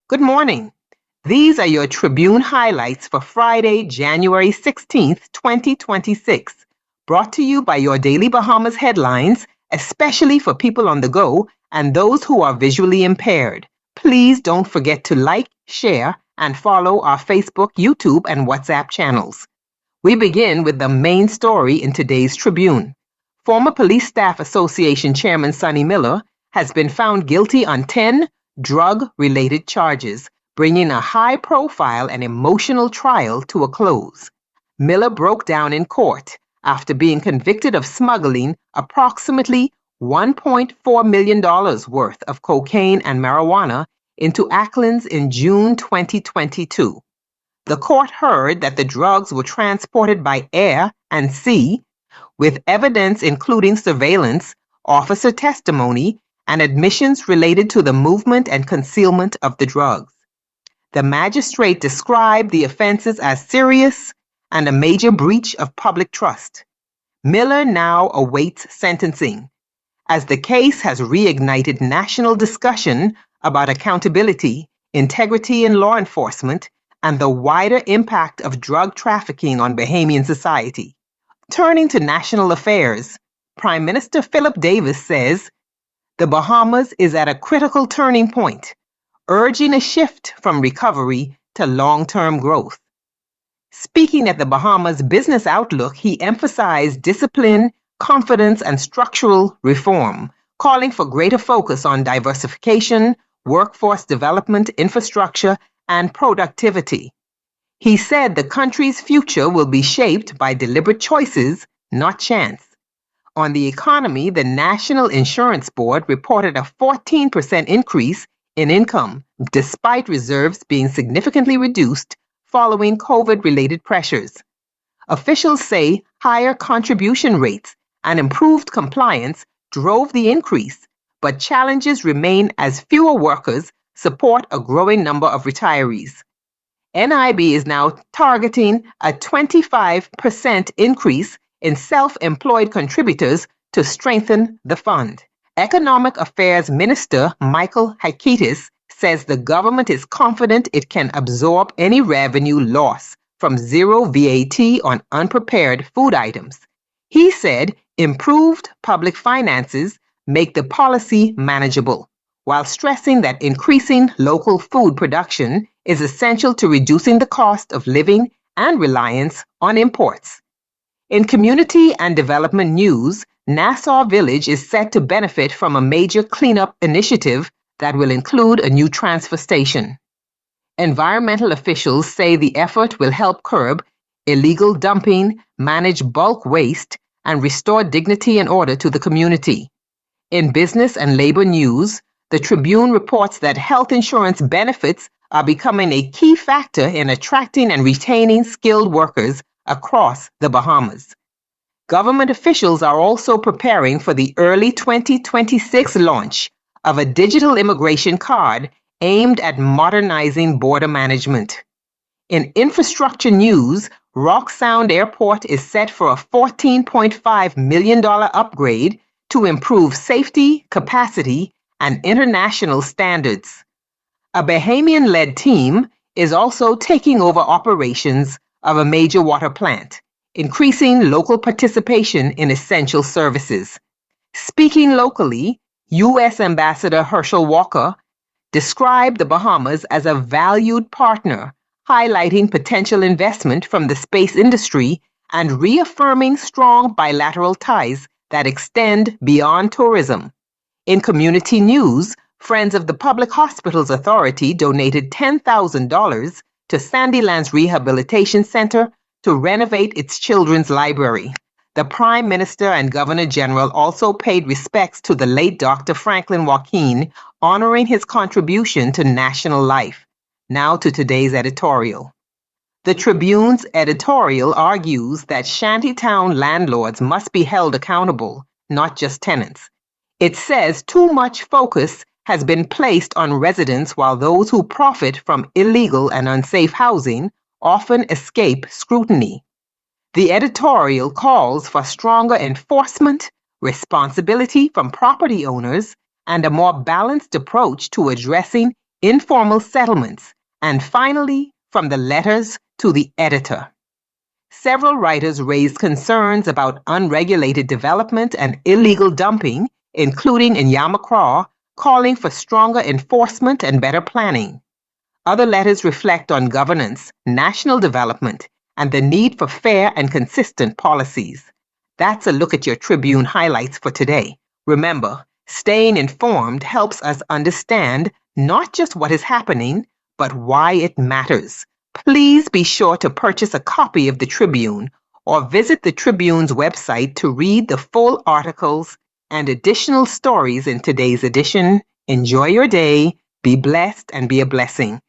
Good morning. These are your Tribune highlights for Friday, January 16th, 2026, brought to you by your Daily Bahamas headlines, especially for people on the go and those who are visually impaired. Please don't forget to like, share, and follow our Facebook, YouTube, and WhatsApp channels. We begin with the main story in today's Tribune. Former Police Staff Association Chairman Sonny Miller has been found guilty on 10 drug-related charges, bringing a high-profile and emotional trial to a close. Miller broke down in court after being convicted of smuggling approximately $1.4 million worth of cocaine and marijuana into Acklands in June 2022. The court heard that the drugs were transported by air and sea, with evidence including surveillance, officer testimony, and admissions related to the movement and concealment of the drugs. The magistrate described the offenses as serious and a major breach of public trust. Miller now awaits sentencing, as the case has reignited national discussion about accountability, integrity in law enforcement, and the wider impact of drug trafficking on Bahamian society. Turning to national affairs, Prime Minister Philip Davis says the Bahamas is at a critical turning point, urging a shift from recovery to long-term growth. Speaking at the Bahamas Business Outlook, he emphasized discipline, confidence, and structural reform, calling for greater focus on diversification, workforce development, infrastructure, and productivity. He said the country's future will be shaped by deliberate choices, not chance. On the economy, the National Insurance Board reported a 14% increase in income, despite reserves being significantly reduced following COVID-related pressures. Officials say higher contribution rates and improved compliance drove the increase, but challenges remain as fewer workers support a growing number of retirees. NIB is now targeting a 25% increase in self-employed contributors to strengthen the fund. Economic Affairs Minister Michael Hakitis says the government is confident it can absorb any revenue loss from zero VAT on unprepared food items. He said improved public finances make the policy manageable, while stressing that increasing local food production is essential to reducing the cost of living and reliance on imports. In community and development news, Nassau Village is set to benefit from a major cleanup initiative that will include a new transfer station. Environmental officials say the effort will help curb illegal dumping, manage bulk waste, and restore dignity and order to the community. In business and labor news, the Tribune reports that health insurance benefits are becoming a key factor in attracting and retaining skilled workers across the Bahamas. Government officials are also preparing for the early 2026 launch of a digital immigration card aimed at modernizing border management. In infrastructure news, Rock Sound Airport is set for a $14.5 million upgrade to improve safety, capacity, and international standards. A Bahamian-led team is also taking over operations of a major water plant, increasing local participation in essential services. Speaking locally, U.S. Ambassador Herschel Walker described the Bahamas as a valued partner, highlighting potential investment from the space industry and reaffirming strong bilateral ties that extend beyond tourism. In community news, Friends of the Public Hospitals Authority donated $10,000 to Sandylands Rehabilitation Center to renovate its children's library. The Prime Minister and Governor General also paid respects to the late Dr. Franklin Joaquin, honoring his contribution to national life. Now to today's editorial. The Tribune's editorial argues that shantytown landlords must be held accountable, not just tenants. It says too much focus has been placed on residents while those who profit from illegal and unsafe housing often escape scrutiny. The editorial calls for stronger enforcement, responsibility from property owners, and a more balanced approach to addressing informal settlements, and finally, from the letters to the editor. Several writers raised concerns about unregulated development and illegal dumping, including in Yamacraw, calling for stronger enforcement and better planning. Other letters reflect on governance, national development, and the need for fair and consistent policies. That's a look at your Tribune highlights for today. Remember, staying informed helps us understand not just what is happening, but why it matters. Please be sure to purchase a copy of the Tribune or visit the Tribune's website to read the full articles and additional stories in today's edition. Enjoy your day, be blessed, and be a blessing.